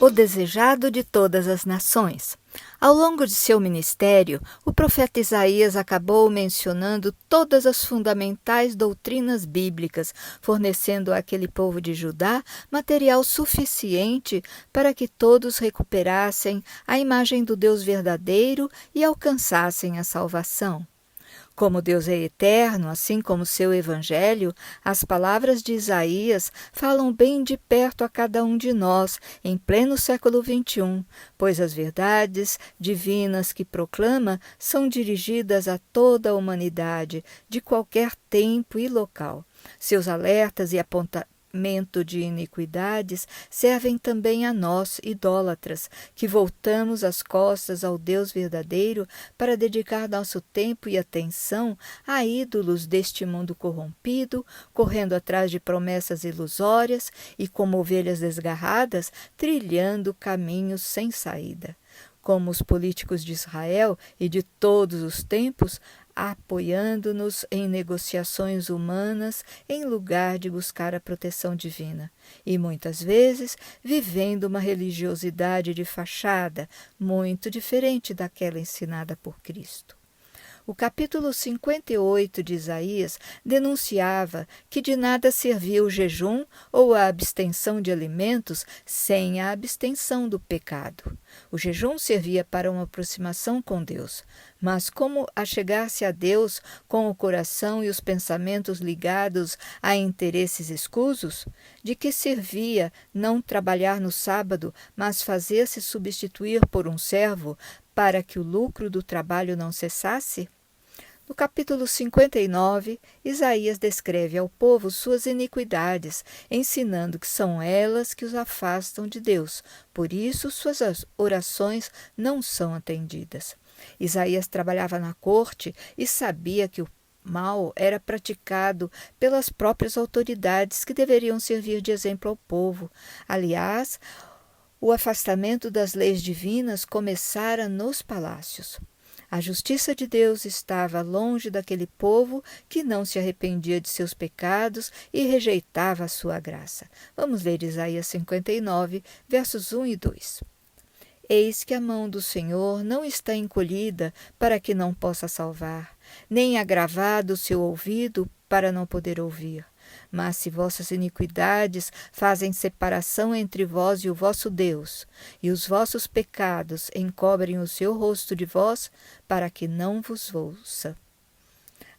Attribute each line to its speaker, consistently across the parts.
Speaker 1: O desejado de todas as nações. Ao longo de seu ministério, o profeta Isaías acabou mencionando todas as fundamentais doutrinas bíblicas, fornecendo àquele povo de Judá material suficiente para que todos recuperassem a imagem do Deus verdadeiro e alcançassem a salvação. Como Deus é eterno, assim como seu Evangelho, as palavras de Isaías falam bem de perto a cada um de nós, em pleno século XXI, pois as verdades divinas que proclama são dirigidas a toda a humanidade, de qualquer tempo e local. Seus alertas e apontamentos de iniquidades servem também a nós, idólatras, que voltamos as costas ao Deus verdadeiro para dedicar nosso tempo e atenção a ídolos deste mundo corrompido, correndo atrás de promessas ilusórias e, como ovelhas desgarradas, trilhando caminhos sem saída. Como os políticos de Israel e de todos os tempos, apoiando-nos em negociações humanas em lugar de buscar a proteção divina, e muitas vezes vivendo uma religiosidade de fachada muito diferente daquela ensinada por Cristo. O capítulo 58 de Isaías denunciava que de nada servia o jejum ou a abstenção de alimentos sem a abstenção do pecado. O jejum servia para uma aproximação com Deus, mas como achegar-se a Deus com o coração e os pensamentos ligados a interesses escusos? De que servia não trabalhar no sábado, mas fazer-se substituir por um servo para que o lucro do trabalho não cessasse? No capítulo 59, Isaías descreve ao povo suas iniquidades, ensinando que são elas que os afastam de Deus, por isso suas orações não são atendidas. Isaías trabalhava na corte e sabia que o mal era praticado pelas próprias autoridades que deveriam servir de exemplo ao povo. Aliás, o afastamento das leis divinas começara nos palácios. A justiça de Deus estava longe daquele povo que não se arrependia de seus pecados e rejeitava a sua graça. Vamos ler Isaías 59, versos 1 e 2. Eis que a mão do Senhor não está encolhida para que não possa salvar, nem agravado o seu ouvido para não poder ouvir. Mas se vossas iniquidades fazem separação entre vós e o vosso Deus, e os vossos pecados encobrem o seu rosto de vós, para que não vos ouça.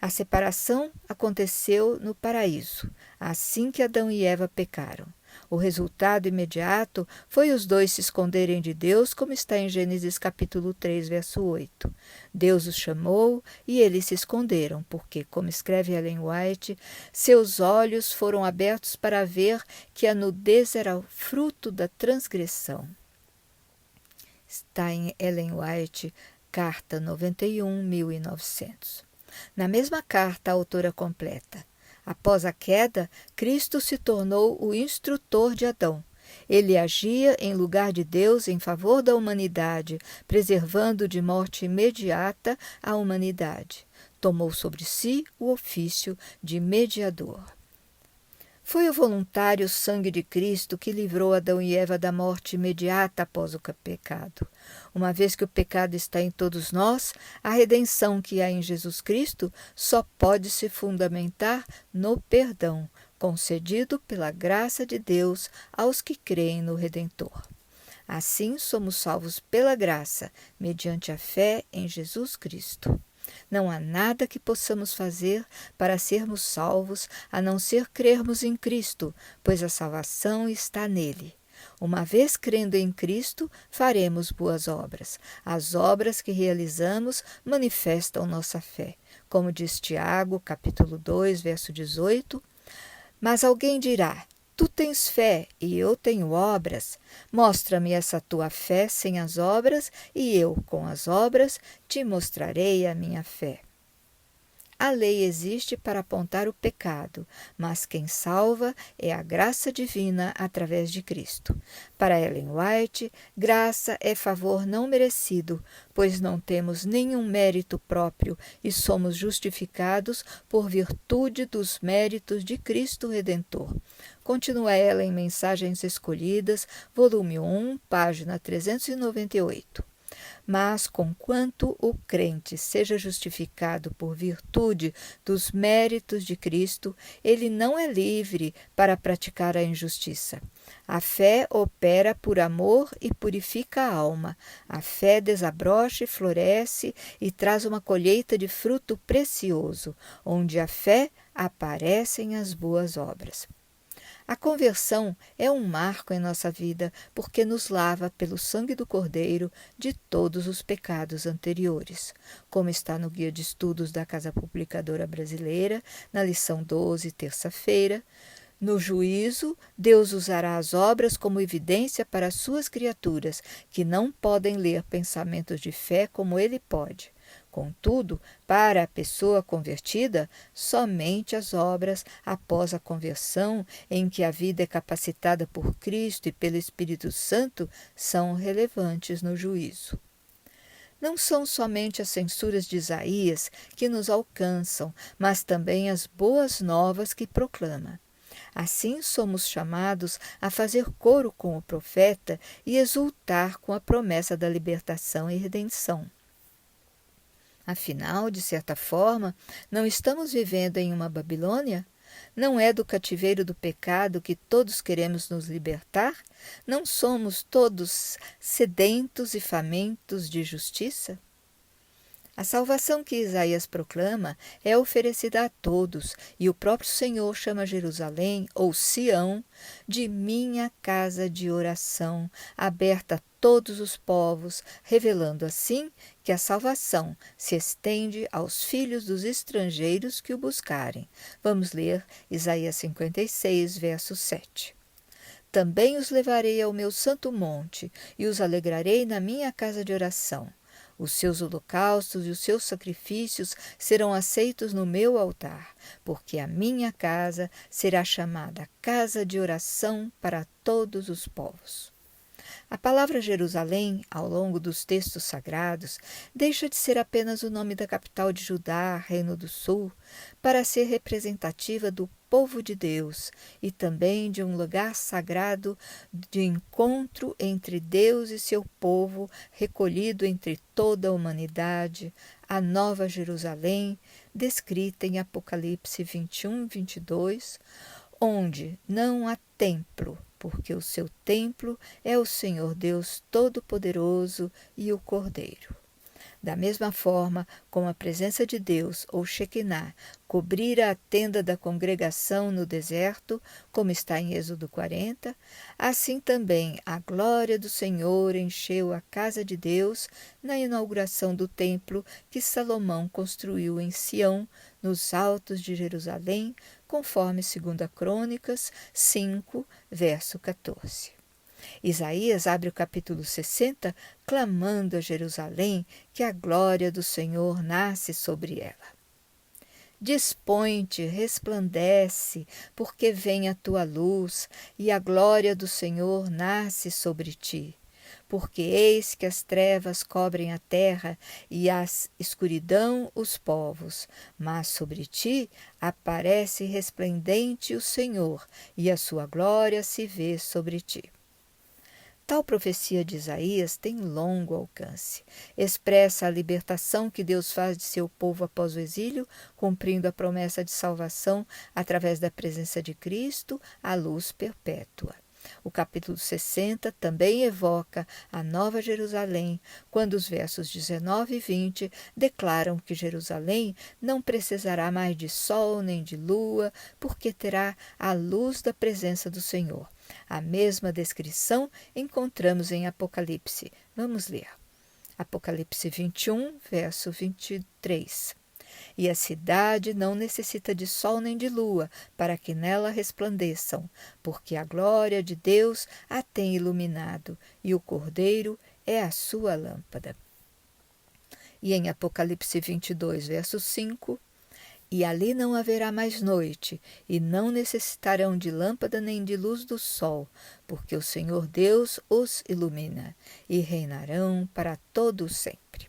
Speaker 1: A separação aconteceu no paraíso, assim que Adão e Eva pecaram. O resultado imediato foi os dois se esconderem de Deus, como está em Gênesis capítulo 3, verso 8. Deus os chamou e eles se esconderam, porque, como escreve Ellen White, seus olhos foram abertos para ver que a nudez era o fruto da transgressão. Está em Ellen White, carta 91, 1900. Na mesma carta, a autora completa: após a queda, Cristo se tornou o instrutor de Adão. Ele agia em lugar de Deus em favor da humanidade, preservando de morte imediata a humanidade. Tomou sobre si o ofício de mediador. Foi o voluntário sangue de Cristo que livrou Adão e Eva da morte imediata após o pecado. Uma vez que o pecado está em todos nós, a redenção que há em Jesus Cristo só pode se fundamentar no perdão, concedido pela graça de Deus aos que creem no Redentor. Assim, somos salvos pela graça, mediante a fé em Jesus Cristo. Não há nada que possamos fazer para sermos salvos a não ser crermos em Cristo, pois a salvação está nele. Uma vez crendo em Cristo, faremos boas obras. As obras que realizamos manifestam nossa fé. Como diz Tiago, capítulo 2, verso 18, mas alguém dirá: tu tens fé e eu tenho obras. Mostra-me essa tua fé sem as obras, e eu, com as obras, te mostrarei a minha fé. A lei existe para apontar o pecado, mas quem salva é a graça divina através de Cristo. Para Ellen White, graça é favor não merecido, pois não temos nenhum mérito próprio e somos justificados por virtude dos méritos de Cristo Redentor. Continua ela em Mensagens Escolhidas, volume 1, página 398. Mas, conquanto o crente seja justificado por virtude dos méritos de Cristo, ele não é livre para praticar a injustiça. A fé opera por amor e purifica a alma. A fé desabrocha e floresce e traz uma colheita de fruto precioso. Onde a fé, aparecem as boas obras. A conversão é um marco em nossa vida porque nos lava pelo sangue do Cordeiro de todos os pecados anteriores, como está no Guia de Estudos da Casa Publicadora Brasileira, na lição 12, terça-feira. No juízo, Deus usará as obras como evidência para as suas criaturas, que não podem ler pensamentos de fé como ele pode. Contudo, para a pessoa convertida, somente as obras após a conversão, em que a vida é capacitada por Cristo e pelo Espírito Santo, são relevantes no juízo. Não são somente as censuras de Isaías que nos alcançam, mas também as boas novas que proclama. Assim somos chamados a fazer coro com o profeta e exultar com a promessa da libertação e redenção. Afinal, de certa forma, não estamos vivendo em uma Babilônia? Não é do cativeiro do pecado que todos queremos nos libertar? Não somos todos sedentos e famintos de justiça? A salvação que Isaías proclama é oferecida a todos, e o próprio Senhor chama Jerusalém, ou Sião, de minha casa de oração, aberta a todos os povos, revelando assim que a salvação se estende aos filhos dos estrangeiros que o buscarem. Vamos ler Isaías 56, verso 7. Também os levarei ao meu santo monte, e os alegrarei na minha casa de oração. Os seus holocaustos e os seus sacrifícios serão aceitos no meu altar, porque a minha casa será chamada casa de oração para todos os povos. A palavra Jerusalém, ao longo dos textos sagrados, deixa de ser apenas o nome da capital de Judá, Reino do Sul, para ser representativa do povo de Deus e também de um lugar sagrado de encontro entre Deus e seu povo, recolhido entre toda a humanidade, a Nova Jerusalém, descrita em Apocalipse 21 e 22, onde não há templo, porque o seu templo é o Senhor Deus Todo-Poderoso e o Cordeiro. Da mesma forma como a presença de Deus, ou Shekinah, cobrira a tenda da congregação no deserto, como está em Êxodo 40, assim também a glória do Senhor encheu a casa de Deus na inauguração do templo que Salomão construiu em Sião, nos altos de Jerusalém, conforme 2 Crônicas 5, verso 14. Isaías abre o capítulo 60 clamando a Jerusalém que a glória do Senhor nasce sobre ela. Dispõe-te, resplandece, porque vem a tua luz, e a glória do Senhor nasce sobre ti. Porque eis que as trevas cobrem a terra e a escuridão os povos, mas sobre ti aparece resplendente o Senhor, e a sua glória se vê sobre ti. Tal profecia de Isaías tem longo alcance. Expressa a libertação que Deus faz de seu povo após o exílio, cumprindo a promessa de salvação através da presença de Cristo, a luz perpétua. O capítulo 60 também evoca a Nova Jerusalém, quando os versos 19 e 20 declaram que Jerusalém não precisará mais de sol nem de lua, porque terá a luz da presença do Senhor. A mesma descrição encontramos em Apocalipse. Vamos ler. Apocalipse 21, verso 23. E a cidade não necessita de sol nem de lua, para que nela resplandeçam, porque a glória de Deus a tem iluminado, e o Cordeiro é a sua lâmpada. E em Apocalipse 22, verso 5, E ali não haverá mais noite, e não necessitarão de lâmpada nem de luz do sol, porque o Senhor Deus os ilumina, e reinarão para todo o sempre.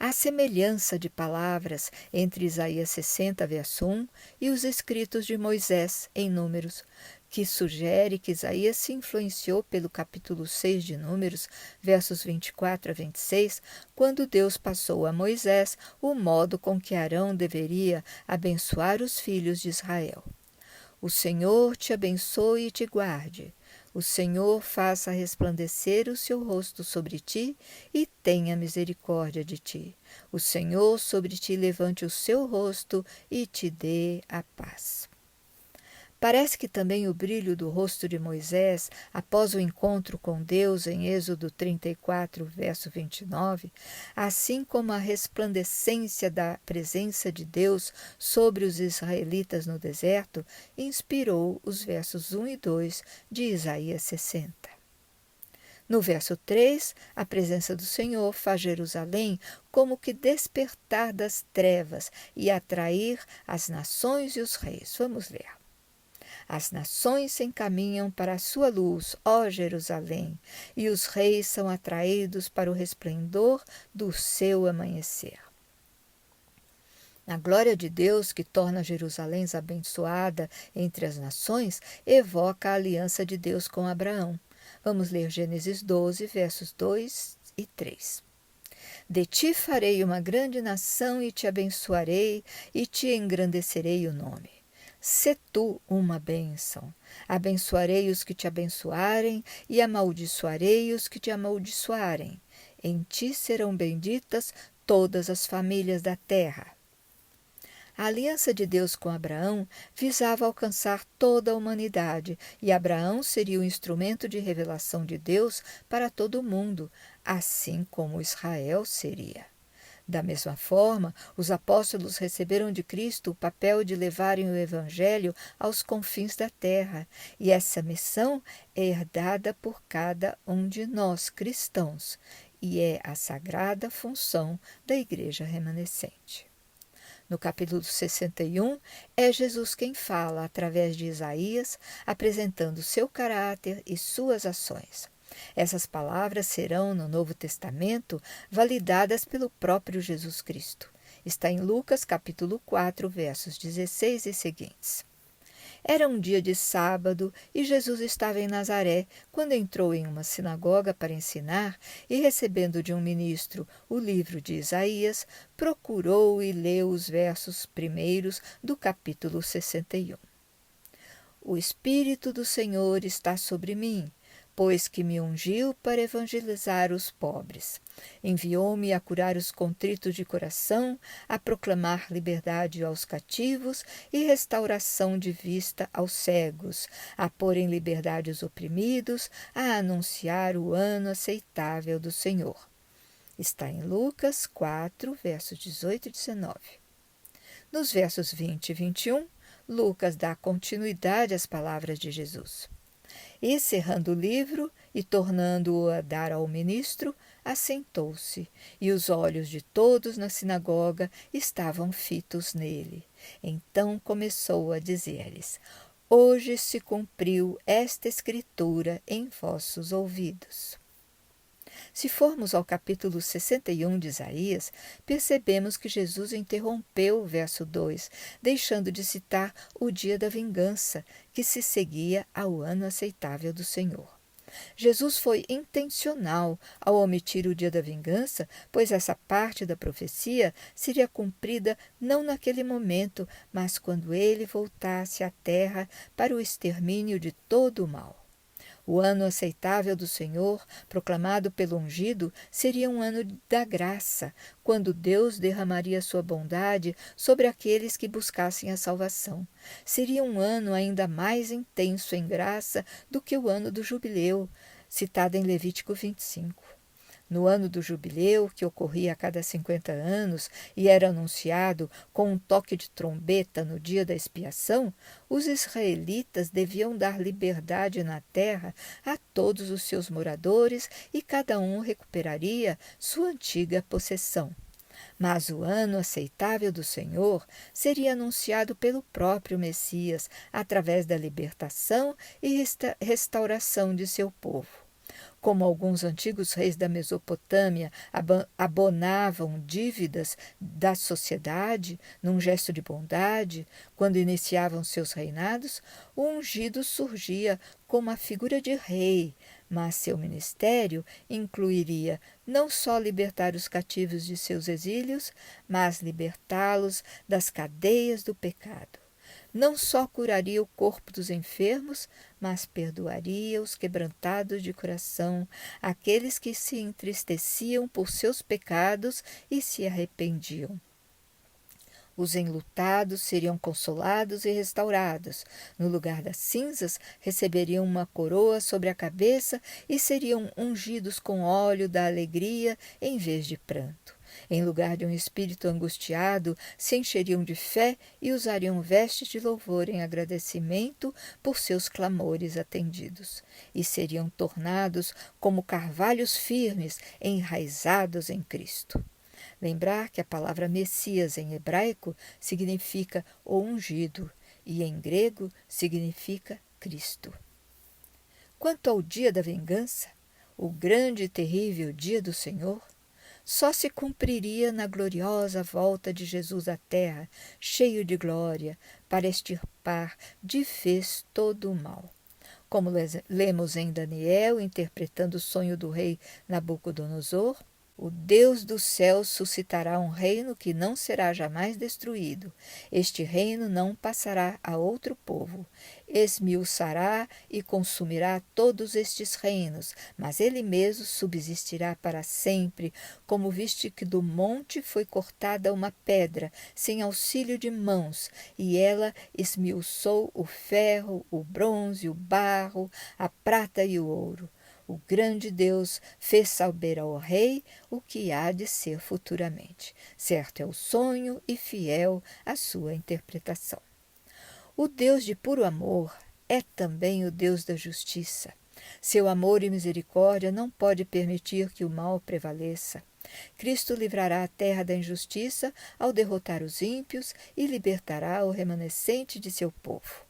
Speaker 1: Há semelhança de palavras entre Isaías 60, verso 1, e os escritos de Moisés, em Números, que sugere que Isaías se influenciou pelo capítulo 6 de Números, versos 24 a 26, quando Deus passou a Moisés o modo com que Arão deveria abençoar os filhos de Israel. O Senhor te abençoe e te guarde. O Senhor faça resplandecer o seu rosto sobre ti e tenha misericórdia de ti. O Senhor sobre ti levante o seu rosto e te dê a paz. Parece que também o brilho do rosto de Moisés, após o encontro com Deus em Êxodo 34, verso 29, assim como a resplandecência da presença de Deus sobre os israelitas no deserto, inspirou os versos 1 e 2 de Isaías 60. No verso 3, a presença do Senhor faz Jerusalém como que despertar das trevas e atrair as nações e os reis. Vamos ver. As nações se encaminham para a sua luz, ó Jerusalém, e os reis são atraídos para o resplendor do seu amanhecer. A glória de Deus, que torna Jerusalém abençoada entre as nações, evoca a aliança de Deus com Abraão. Vamos ler Gênesis 12, versos 2 e 3. De ti farei uma grande nação e te abençoarei e te engrandecerei o nome. Sê tu uma bênção. Abençoarei os que te abençoarem e amaldiçoarei os que te amaldiçoarem. Em ti serão benditas todas as famílias da terra. A aliança de Deus com Abraão visava alcançar toda a humanidade, e Abraão seria o instrumento de revelação de Deus para todo o mundo, assim como Israel seria. Da mesma forma, os apóstolos receberam de Cristo o papel de levarem o Evangelho aos confins da terra, e essa missão é herdada por cada um de nós, cristãos, e é a sagrada função da Igreja remanescente. No capítulo 61, é Jesus quem fala, através de Isaías, apresentando seu caráter e suas ações. Essas palavras serão, no Novo Testamento, validadas pelo próprio Jesus Cristo. Está em Lucas, capítulo 4, versos 16 e seguintes. Era um dia de sábado e Jesus estava em Nazaré, quando entrou em uma sinagoga para ensinar e, recebendo de um ministro o livro de Isaías, procurou e leu os versos primeiros do capítulo 61. O Espírito do Senhor está sobre mim, pois que me ungiu para evangelizar os pobres. Enviou-me a curar os contritos de coração, a proclamar liberdade aos cativos e restauração de vista aos cegos, a pôr em liberdade os oprimidos, a anunciar o ano aceitável do Senhor. Está em Lucas 4, versos 18 e 19. Nos versos 20 e 21, Lucas dá continuidade às palavras de Jesus. E, cerrando o livro e tornando-o a dar ao ministro, assentou-se, e os olhos de todos na sinagoga estavam fitos nele. Então começou a dizer-lhes: Hoje se cumpriu esta escritura em vossos ouvidos. Se formos ao capítulo 61 de Isaías, percebemos que Jesus interrompeu o verso 2, deixando de citar o dia da vingança, que se seguia ao ano aceitável do Senhor. Jesus foi intencional ao omitir o dia da vingança, pois essa parte da profecia seria cumprida não naquele momento, mas quando ele voltasse à terra para o extermínio de todo o mal. O ano aceitável do Senhor, proclamado pelo ungido, seria um ano da graça, quando Deus derramaria sua bondade sobre aqueles que buscassem a salvação. Seria um ano ainda mais intenso em graça do que o ano do jubileu, citado em Levítico 25. No ano do jubileu, que ocorria a cada 50 anos e era anunciado com um toque de trombeta no dia da expiação, os israelitas deviam dar liberdade na terra a todos os seus moradores e cada um recuperaria sua antiga possessão. Mas o ano aceitável do Senhor seria anunciado pelo próprio Messias através da libertação e restauração de seu povo. Como alguns antigos reis da Mesopotâmia abonavam dívidas da sociedade num gesto de bondade quando iniciavam seus reinados, o ungido surgia como a figura de rei, mas seu ministério incluiria não só libertar os cativos de seus exílios, mas libertá-los das cadeias do pecado. Não só curaria o corpo dos enfermos, mas perdoaria os quebrantados de coração, aqueles que se entristeciam por seus pecados e se arrependiam. Os enlutados seriam consolados e restaurados. No lugar das cinzas, receberiam uma coroa sobre a cabeça e seriam ungidos com óleo da alegria em vez de pranto. Em lugar de um espírito angustiado, se encheriam de fé e usariam vestes de louvor em agradecimento por seus clamores atendidos. E seriam tornados como carvalhos firmes, enraizados em Cristo. Lembrar que a palavra Messias em hebraico significa o ungido e em grego significa Cristo. Quanto ao dia da vingança, o grande e terrível dia do Senhor, só se cumpriria na gloriosa volta de Jesus à terra, cheio de glória, para extirpar de vez todo o mal. Como lemos em Daniel, interpretando o sonho do rei Nabucodonosor, o Deus dos céus suscitará um reino que não será jamais destruído. Este reino não passará a outro povo. Esmiuçará e consumirá todos estes reinos, mas ele mesmo subsistirá para sempre, como viste que do monte foi cortada uma pedra, sem auxílio de mãos, e ela esmiuçou o ferro, o bronze, o barro, a prata e o ouro. O grande Deus fez saber ao rei o que há de ser futuramente. Certo é o sonho e fiel a sua interpretação. O Deus de puro amor é também o Deus da justiça. Seu amor e misericórdia não pode permitir que o mal prevaleça. Cristo livrará a terra da injustiça ao derrotar os ímpios e libertará o remanescente de seu povo.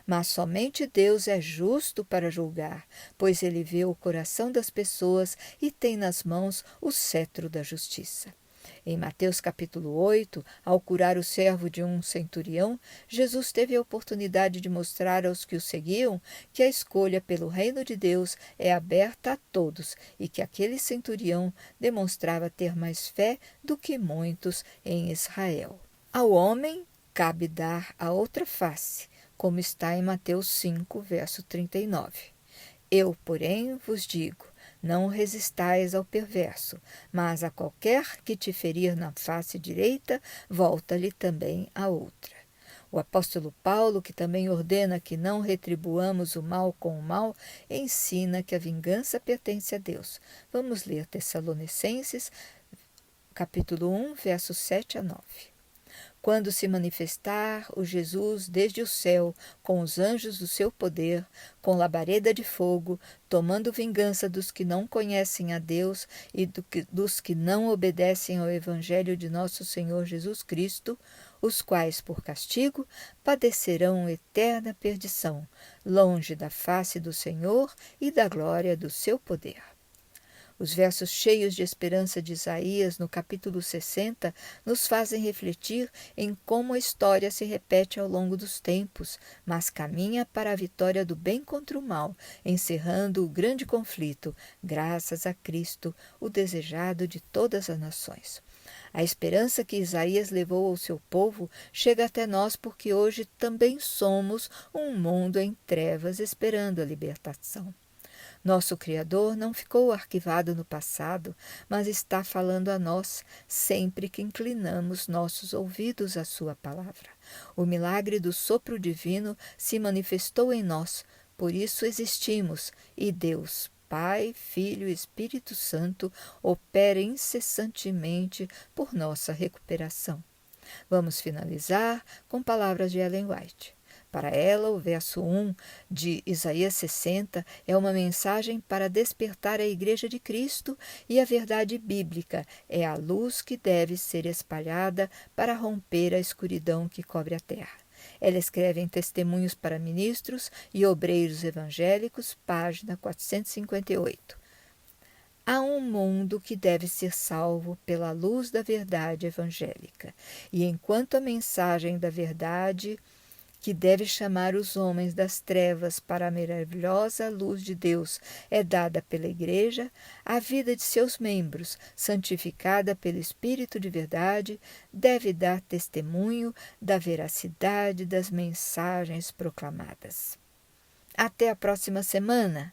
Speaker 1: Mas somente Deus é justo para julgar, pois ele vê o coração das pessoas e tem nas mãos o cetro da justiça. Em Mateus capítulo 8, ao curar o servo de um centurião, Jesus teve a oportunidade de mostrar aos que o seguiam que a escolha pelo reino de Deus é aberta a todos e que aquele centurião demonstrava ter mais fé do que muitos em Israel. Ao homem cabe dar a outra face, como está em Mateus 5, verso 39. Eu, porém, vos digo, não resistais ao perverso, mas a qualquer que te ferir na face direita, volta-lhe também a outra. O apóstolo Paulo, que também ordena que não retribuamos o mal com o mal, ensina que a vingança pertence a Deus. Vamos ler Tessalonicenses, capítulo 1, versos 7 a 9. Quando se manifestar o Jesus desde o céu, com os anjos do seu poder, com labareda de fogo, tomando vingança dos que não conhecem a Deus e dos que não obedecem ao Evangelho de nosso Senhor Jesus Cristo, os quais, por castigo, padecerão eterna perdição, longe da face do Senhor e da glória do seu poder. Os versos cheios de esperança de Isaías, no capítulo 60, nos fazem refletir em como a história se repete ao longo dos tempos, mas caminha para a vitória do bem contra o mal, encerrando o grande conflito, graças a Cristo, o desejado de todas as nações. A esperança que Isaías levou ao seu povo chega até nós porque hoje também somos um mundo em trevas esperando a libertação. Nosso Criador não ficou arquivado no passado, mas está falando a nós sempre que inclinamos nossos ouvidos à sua palavra. O milagre do sopro divino se manifestou em nós, por isso existimos, e Deus, Pai, Filho e Espírito Santo, opera incessantemente por nossa recuperação. Vamos finalizar com palavras de Ellen White. Para ela, o verso 1 de Isaías 60 é uma mensagem para despertar a Igreja de Cristo, e a verdade bíblica é a luz que deve ser espalhada para romper a escuridão que cobre a terra. Ela escreve em Testemunhos para Ministros e Obreiros Evangélicos, página 458. Há um mundo que deve ser salvo pela luz da verdade evangélica, e enquanto a mensagem da verdade, que deve chamar os homens das trevas para a maravilhosa luz de Deus, é dada pela Igreja, a vida de seus membros, santificada pelo Espírito de verdade, deve dar testemunho da veracidade das mensagens proclamadas. Até a próxima semana!